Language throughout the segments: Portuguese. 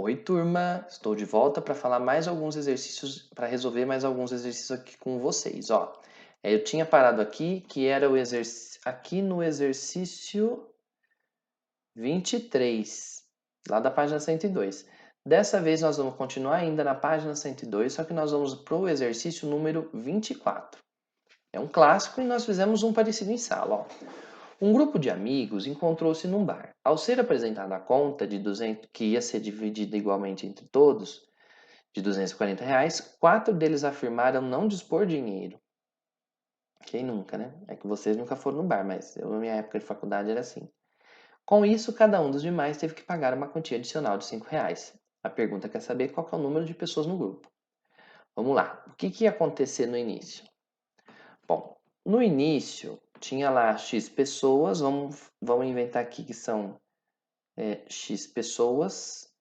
Oi, turma! Estou de volta para falar mais alguns exercícios, para resolver mais alguns exercícios aqui com vocês. Ó, eu tinha parado aqui, que era o exercício, aqui no exercício 23, lá da página 102. Dessa vez nós vamos continuar ainda na página 102, só que nós vamos para o exercício número 24. É um clássico e nós fizemos um parecido em sala, ó. Um grupo de amigos encontrou-se num bar. Ao ser apresentada a conta de 200, que ia ser dividida igualmente entre todos, de R$ 240, 4 deles afirmaram não dispor dinheiro. Quem nunca, né? É que vocês nunca foram no bar, mas eu, na minha época de faculdade, era assim. Com isso, cada um dos demais teve que pagar uma quantia adicional de R$ 5. A pergunta quer saber qual que é o número de pessoas no grupo. Vamos lá. O que ia acontecer no início? Bom, no início tinha lá X pessoas. Vamos inventar aqui que são X pessoas.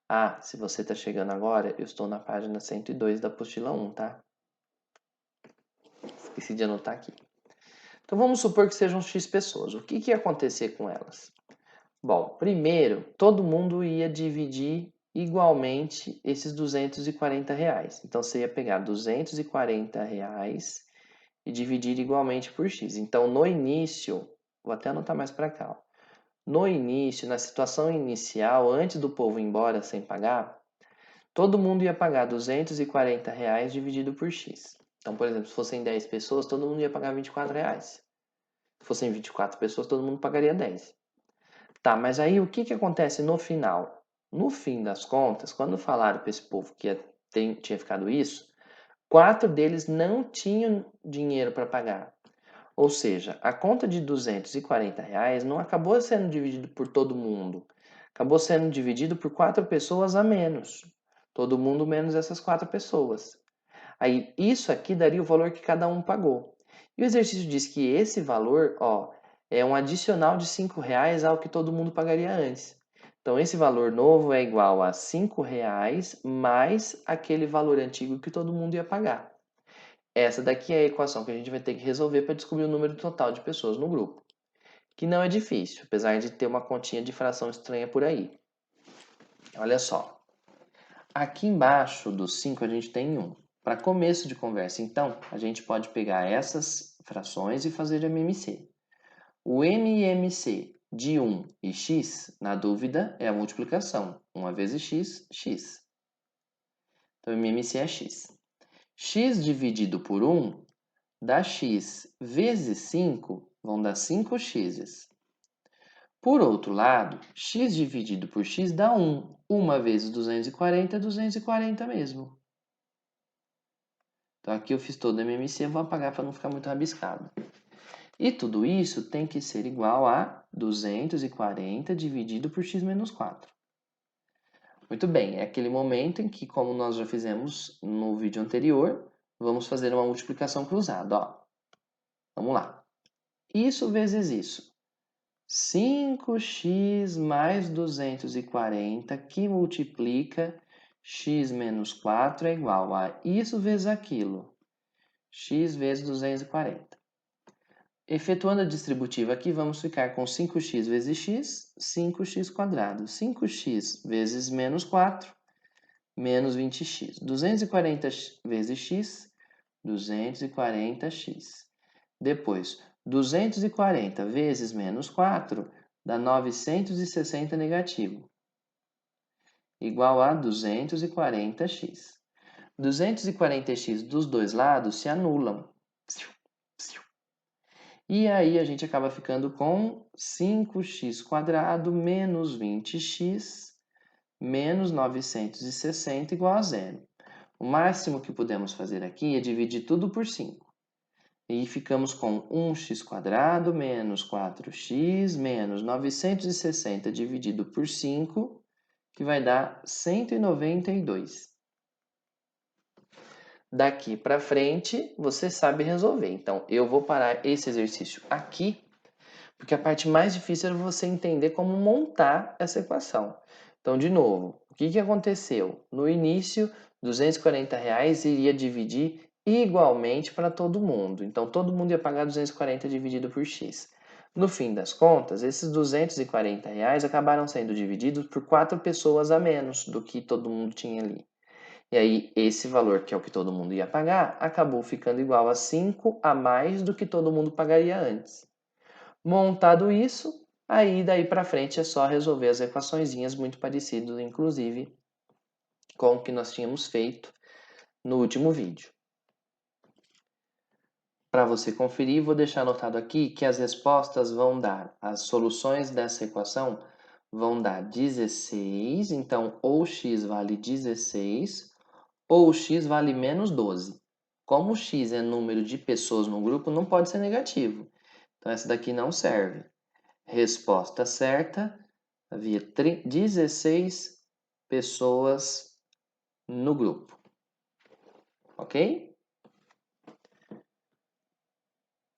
Ah, se você está chegando agora, eu estou na página 102 da apostila 1, tá? Esqueci de anotar aqui. Então vamos supor que sejam X pessoas. O que ia acontecer com elas? Bom, primeiro, todo mundo ia dividir igualmente esses R$ 240. Então você ia pegar R$ 240 e dividir igualmente por X. Então no início, vou até anotar mais para cá. Ó. No início, na situação inicial, antes do povo ir embora sem pagar, todo mundo ia pagar R$ 240 dividido por X. Então, por exemplo, se fossem 10 pessoas, todo mundo ia pagar R$ 24. Se fossem 24 pessoas, todo mundo pagaria 10. Tá, mas aí o que acontece no final? No fim das contas, quando falaram para esse povo que tinha ficado isso, 4 deles não tinham dinheiro para pagar. Ou seja, a conta de R$ 240 não acabou sendo dividido por todo mundo. Acabou sendo dividido por 4 pessoas a menos. Todo mundo menos essas 4 pessoas. Aí, isso aqui daria o valor que cada um pagou. E o exercício diz que esse valor, ó, é um adicional de R$ 5 ao que todo mundo pagaria antes. Então, esse valor novo é igual a R$ 5 mais aquele valor antigo que todo mundo ia pagar. Essa daqui é a equação que a gente vai ter que resolver para descobrir o número total de pessoas no grupo. Que não é difícil, apesar de ter uma continha de fração estranha por aí. Olha só. Aqui embaixo do 5 a gente tem 1. Para começo de conversa, então, a gente pode pegar essas frações e fazer MMC. O MMC de 1 e x, na dúvida, é a multiplicação. 1 vezes x, x. Então, MMC é x. X dividido por 1 dá x vezes 5, vão dar 5x. Por outro lado, x dividido por x dá 1. 1 vezes 240 é 240 mesmo. Então aqui eu fiz todo o MMC, vou apagar para não ficar muito rabiscado. E tudo isso tem que ser igual a 240 dividido por x menos 4. Muito bem, é aquele momento em que, como nós já fizemos no vídeo anterior, vamos fazer uma multiplicação cruzada. Ó. Vamos lá. Isso vezes isso. 5x mais 240, que multiplica x menos 4 é igual a isso vezes aquilo. X vezes 240. Efetuando a distributiva aqui, vamos ficar com 5x vezes x, 5x quadrado. 5x vezes menos 4, menos 20x. 240 vezes x, 240x. Depois, 240 vezes menos 4 dá 960 negativo, igual a 240x. 240x dos dois lados se anulam. E aí a gente acaba ficando com 5x quadrado menos 20x menos 960 igual a zero. O máximo que podemos fazer aqui é dividir tudo por 5. E ficamos com 1x quadrado menos 4x menos 960 dividido por 5, que vai dar 192. Daqui para frente, você sabe resolver. Então, eu vou parar esse exercício aqui, porque a parte mais difícil é você entender como montar essa equação. Então, de novo, o que aconteceu? No início, R$ 240 iria dividir igualmente para todo mundo. Então, todo mundo ia pagar 240 dividido por x. No fim das contas, esses R$ 240 acabaram sendo divididos por 4 pessoas a menos do que todo mundo tinha ali. E aí, esse valor, que é o que todo mundo ia pagar, acabou ficando igual a 5 a mais do que todo mundo pagaria antes. Montado isso, aí daí para frente é só resolver as equaçõezinhas muito parecidas, inclusive, com o que nós tínhamos feito no último vídeo. Para você conferir, vou deixar anotado aqui que as respostas vão dar, as soluções dessa equação vão dar 16, então ou x vale 16, ou x vale menos 12. Como x é número de pessoas no grupo, não pode ser negativo. Então essa daqui não serve. Resposta certa, havia 16 pessoas no grupo. Ok?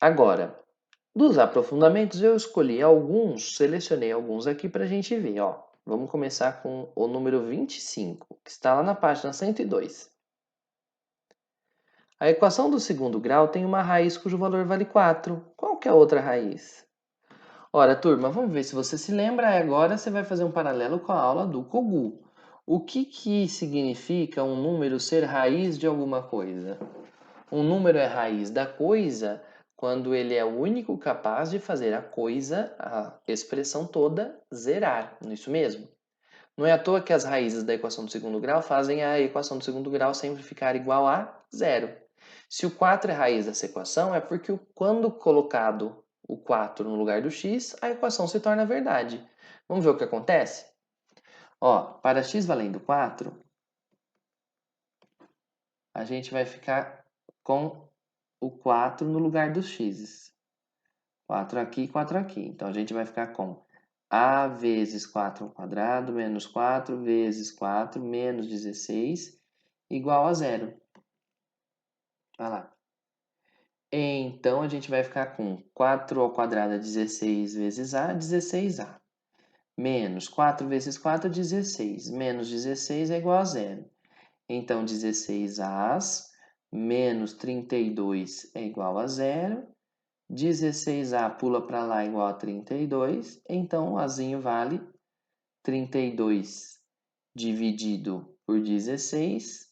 Agora, dos aprofundamentos, eu escolhi alguns, selecionei alguns aqui para a gente ver. Ó. Vamos começar com o número 25, que está lá na página 102. A equação do segundo grau tem uma raiz cujo valor vale 4. Qual que é a outra raiz? Ora, turma, vamos ver se você se lembra. Agora você vai fazer um paralelo com a aula do Kogu. O que significa um número ser raiz de alguma coisa? Um número é raiz da coisa quando ele é o único capaz de fazer a coisa, a expressão toda, zerar. Não é isso mesmo? Não é à toa que as raízes da equação do segundo grau fazem a equação do segundo grau sempre ficar igual a zero. Se o 4 é raiz dessa equação, é porque quando colocado o 4 no lugar do x, a equação se torna verdade. Vamos ver o que acontece? Ó, para x valendo 4, a gente vai ficar com o 4 no lugar dos x. 4 aqui, 4 aqui. Então, a gente vai ficar com a vezes 4 ao quadrado menos 4 vezes 4 menos 16 igual a zero. Olha lá. Então, a gente vai ficar com 4 ao quadrado é 16 vezes a, 16a. Menos 4 vezes 4, 16. Menos 16 é igual a zero. Então, 16a menos 32 é igual a zero. 16a pula para lá igual a 32. Então, o azinho vale 32 dividido por 16,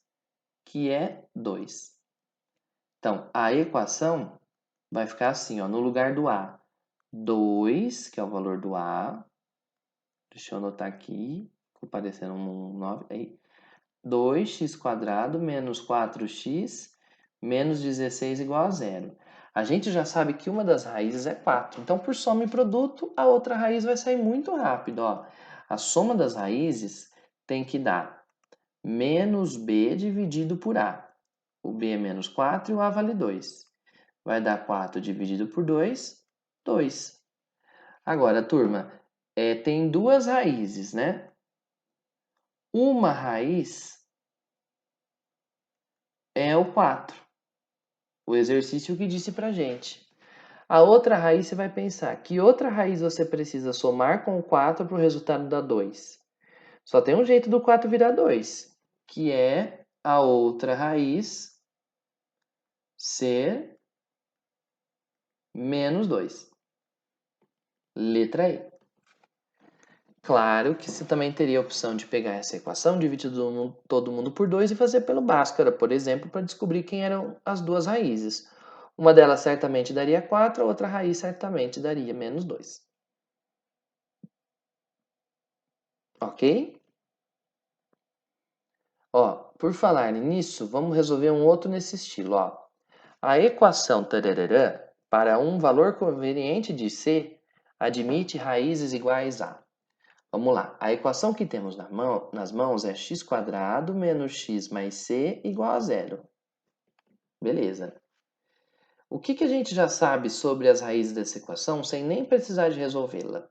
que é 2. Então, a equação vai ficar assim, ó, no lugar do A, 2, que é o valor do A. Deixa eu anotar aqui, ficou parecendo um 9. Aí, 2x² menos 4x menos 16 igual a zero. A gente já sabe que uma das raízes é 4. Então, por soma e produto, a outra raiz vai sair muito rápido. Ó. A soma das raízes tem que dar menos b dividido por a. O b é menos 4 e o a vale 2. Vai dar 4 dividido por 2, 2. Agora, turma, tem duas raízes, né? Uma raiz é o 4. O exercício que disse pra gente. A outra raiz você vai pensar, que outra raiz você precisa somar com o 4 para o resultado dar 2? Só tem um jeito do 4 virar 2, que é a outra raiz ser menos 2. Letra E. Claro que você também teria a opção de pegar essa equação, dividir todo mundo por 2 e fazer pelo Bhaskara, por exemplo, para descobrir quem eram as duas raízes. Uma delas certamente daria 4, a outra raiz certamente daria menos 2. Ok? Ó, por falar nisso, vamos resolver um outro nesse estilo. Ó. A equação tarararã, para um valor conveniente de C, admite raízes iguais a. Vamos lá. A equação que temos nas mãos é x² menos x mais c igual a zero. Beleza. O que a gente já sabe sobre as raízes dessa equação sem nem precisar de resolvê-la?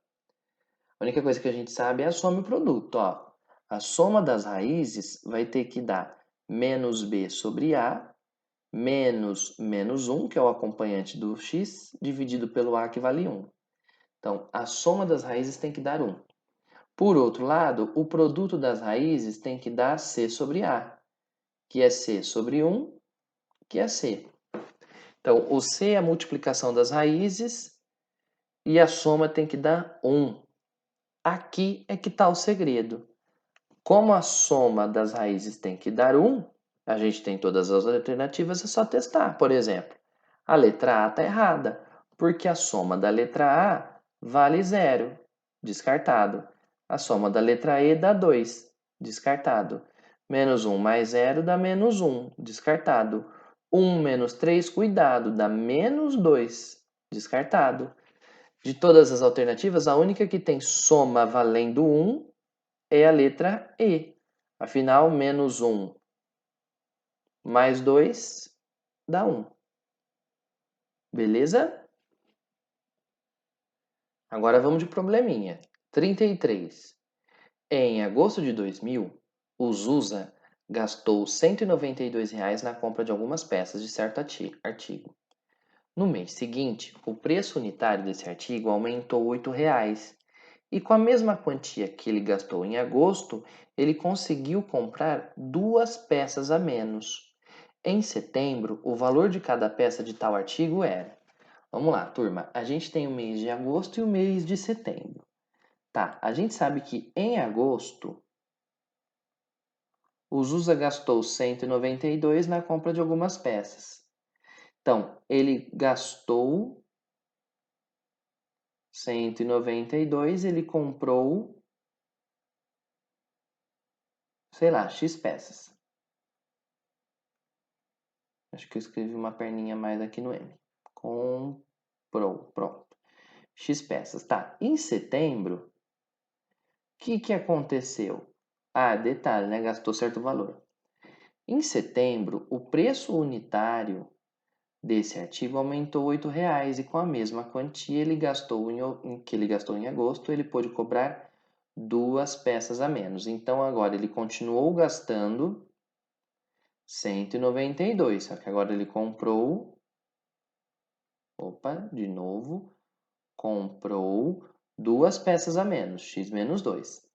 A única coisa que a gente sabe é a soma e o produto. Ó. A soma das raízes vai ter que dar menos b sobre a menos menos 1, que é o acompanhante do x, dividido pelo a, que vale 1. Então, a soma das raízes tem que dar 1. Por outro lado, o produto das raízes tem que dar c sobre a, que é c sobre 1, que é c. Então, o c é a multiplicação das raízes e a soma tem que dar 1. Aqui é que está o segredo. Como a soma das raízes tem que dar 1, a gente tem todas as alternativas, é só testar. Por exemplo, a letra A está errada, porque a soma da letra A vale 0, descartado. A soma da letra E dá 2, descartado. Menos 1 mais 0 dá menos 1, descartado. 1 menos 3, cuidado, dá menos 2, descartado. De todas as alternativas, a única que tem soma valendo 1 é a letra E. Afinal, menos 1 mais 2 dá 1. Beleza? Agora vamos de probleminha. 33. Em agosto de 2000, o Zusa gastou R$ 192 na compra de algumas peças de certo artigo. No mês seguinte, o preço unitário desse artigo aumentou R$ 8,00 e com a mesma quantia que ele gastou em agosto, ele conseguiu comprar 2 peças a menos. Em setembro, o valor de cada peça de tal artigo era... Vamos lá, turma. A gente tem o mês de agosto e o mês de setembro. Tá, a gente sabe que em agosto, o Zusa gastou 192 na compra de algumas peças. Então, ele gastou 192, ele comprou, sei lá, X peças. Acho que eu escrevi uma perninha a mais aqui no M. Comprou, pronto. X peças. Tá, em setembro, o que aconteceu? Ah, detalhe, né? Gastou certo valor. Em setembro, o preço unitário desse artigo aumentou R$ 8,00 e com a mesma quantia que ele gastou em agosto, ele pôde cobrar 2 peças a menos. Então agora ele continuou gastando 192, só que agora ele comprou, de novo, comprou 2 peças a menos, x menos 2.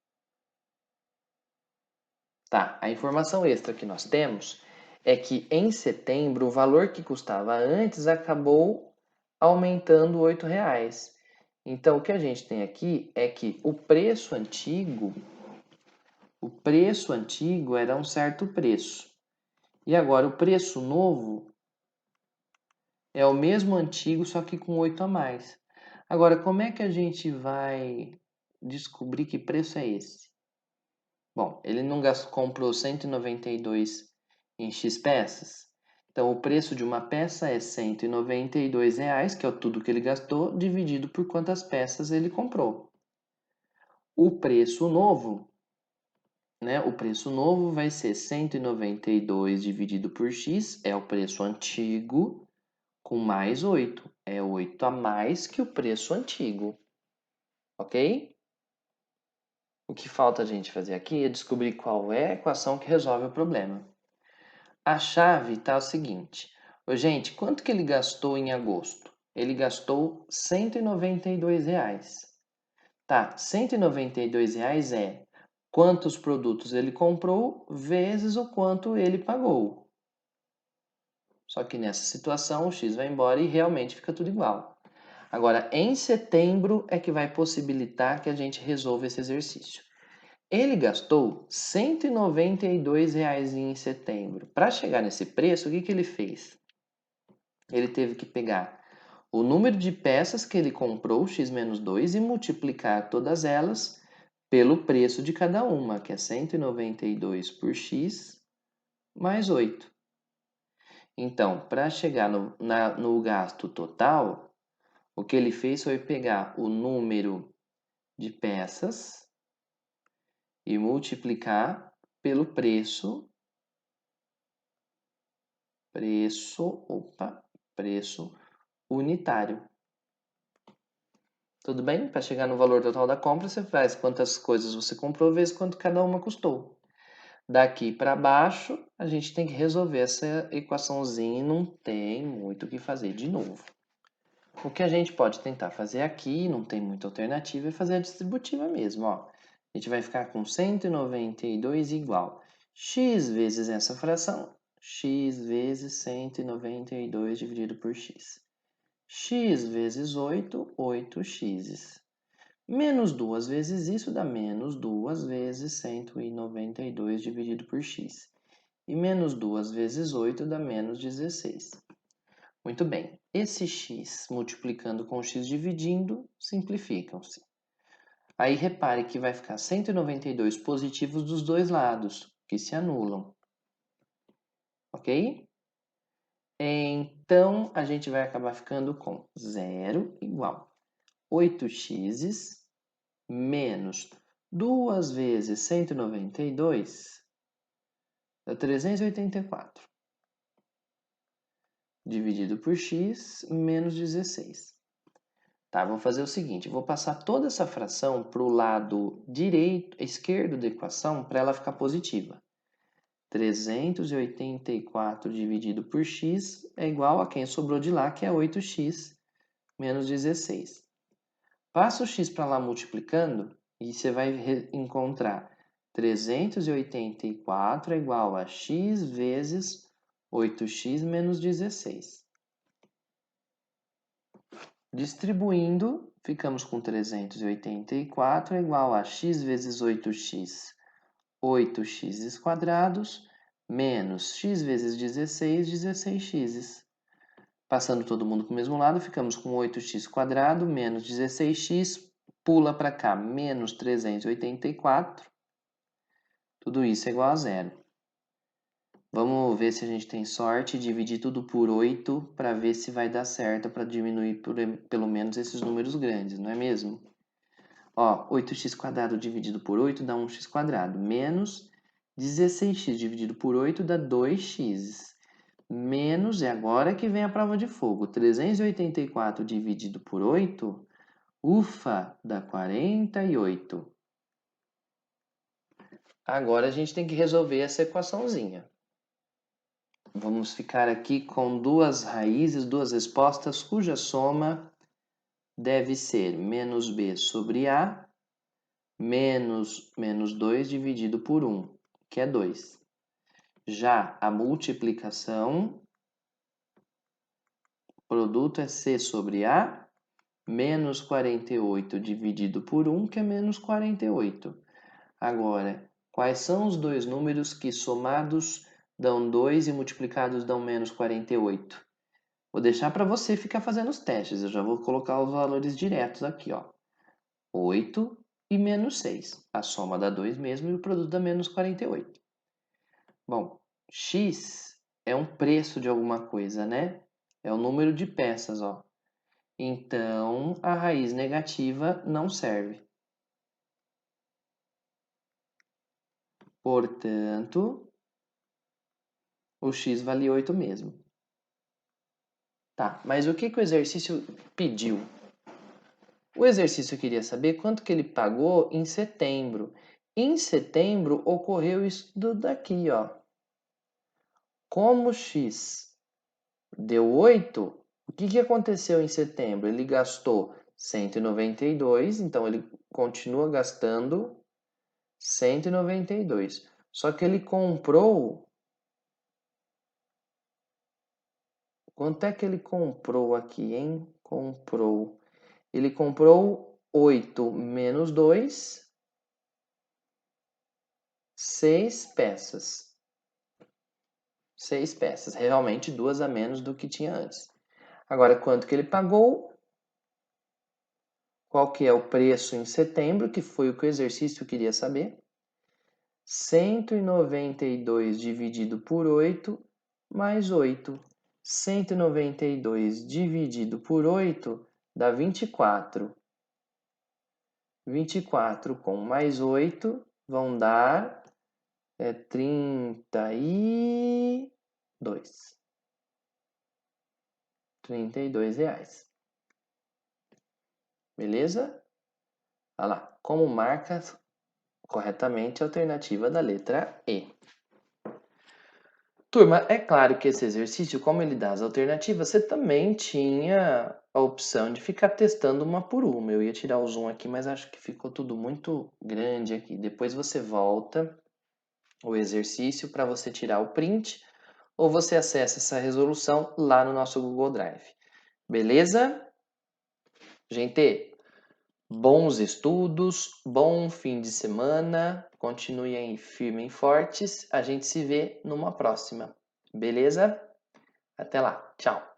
Tá, a informação extra que nós temos é que em setembro o valor que custava antes acabou aumentando R$ 8,00. Então o que a gente tem aqui é que o preço antigo era um certo preço. E agora o preço novo é o mesmo antigo, só que com 8 a mais. Agora, como é que a gente vai descobrir que preço é esse? Bom, ele não comprou 192 em X peças. Então, o preço de uma peça é R$ 192,00, que é tudo que ele gastou, dividido por quantas peças ele comprou. O preço novo, né? O preço novo vai ser 192 dividido por X, é o preço antigo, com mais 8. É 8 a mais que o preço antigo. Ok? O que falta a gente fazer aqui é descobrir qual é a equação que resolve o problema. A chave está o seguinte. Gente, quanto que ele gastou em agosto? Ele gastou R$ 192,00. Tá, R$ 192,00 é quantos produtos ele comprou vezes o quanto ele pagou. Só que nessa situação o x vai embora e realmente fica tudo igual. Agora, em setembro é que vai possibilitar que a gente resolva esse exercício. Ele gastou R$ 192,00 em setembro. Para chegar nesse preço, o que ele fez? Ele teve que pegar o número de peças que ele comprou, x menos 2, e multiplicar todas elas pelo preço de cada uma, que é 192 por x mais 8. Então, para chegar no gasto total, o que ele fez foi pegar o número de peças e multiplicar pelo preço unitário. Tudo bem? Para chegar no valor total da compra, você faz quantas coisas você comprou vezes quanto cada uma custou. Daqui para baixo, a gente tem que resolver essa equaçãozinha e não tem muito o que fazer de novo. O que a gente pode tentar fazer aqui, não tem muita alternativa, é fazer a distributiva mesmo. Ó. A gente vai ficar com 192 igual x vezes essa fração, x vezes 192 dividido por x. x vezes 8, 8x. Menos 2 vezes isso dá menos 2 vezes 192 dividido por x. E menos 2 vezes 8 dá menos 16. Muito bem, esse x multiplicando com x dividindo, simplificam-se. Aí repare que vai ficar 192 positivos dos dois lados, que se anulam. Ok? Então, a gente vai acabar ficando com 0 igual 8x menos 2 vezes 192 dá 384. Dividido por x menos 16. Tá, vou fazer o seguinte, vou passar toda essa fração para o lado esquerdo da equação para ela ficar positiva. 384 dividido por x é igual a quem sobrou de lá, que é 8x menos 16. Passa o x para lá multiplicando e você vai encontrar 384 é igual a x vezes 8x menos 16. Distribuindo, ficamos com 384 é igual a x vezes 8x, 8x quadrados, menos x vezes 16, 16x. Passando todo mundo para o mesmo lado, ficamos com 8x quadrado menos 16x, pula para cá, menos 384. Tudo isso é igual a zero. Vamos ver se a gente tem sorte e dividir tudo por 8 para ver se vai dar certo para diminuir pelo menos esses números grandes, não é mesmo? Ó, 8x quadrado dividido por 8 dá 1x quadrado, menos 16x dividido por 8 dá 2x. Menos, é agora que vem a prova de fogo, 384 dividido por 8, ufa, dá 48. Agora a gente tem que resolver essa equaçãozinha. Vamos ficar aqui com duas raízes, duas respostas, cuja soma deve ser menos b sobre a menos 2 dividido por 1, que é 2. Já a multiplicação, produto é c sobre a menos 48 dividido por 1, que é menos 48. Agora, quais são os dois números que somados dão 2 e multiplicados dão menos 48? Vou deixar para você ficar fazendo os testes. Eu já vou colocar os valores diretos aqui, ó. 8 e menos 6. A soma dá 2 mesmo e o produto dá menos 48. Bom, x é um preço de alguma coisa, né? É o número de peças, ó. Então, a raiz negativa não serve. Portanto, o x vale 8 mesmo. Tá, mas o que o exercício pediu? O exercício queria saber quanto que ele pagou em setembro. Em setembro ocorreu isso daqui, ó. Como x deu 8, o que aconteceu em setembro? Ele gastou 192, então ele continua gastando 192. Só que ele comprou... Quanto é que ele comprou aqui, hein? Ele comprou 8 menos 2, 6 peças. 6 peças, realmente duas a menos do que tinha antes. Agora, quanto que ele pagou? Qual que é o preço em setembro, que foi o que o exercício queria saber? 192 dividido por 8 mais 8. 192 dividido por 8 dá 24. 24 com mais 8 vão dar 32. 32 reais. Beleza? Olha lá, como marca corretamente a alternativa da letra E. Turma, é claro que esse exercício, como ele dá as alternativas, você também tinha a opção de ficar testando uma por uma. Eu ia tirar o zoom aqui, mas acho que ficou tudo muito grande aqui. Depois você volta o exercício para você tirar o print ou você acessa essa resolução lá no nosso Google Drive. Beleza? Gente, bons estudos, bom fim de semana, continue aí firmes e fortes. A gente se vê numa próxima. Beleza? Até lá. Tchau.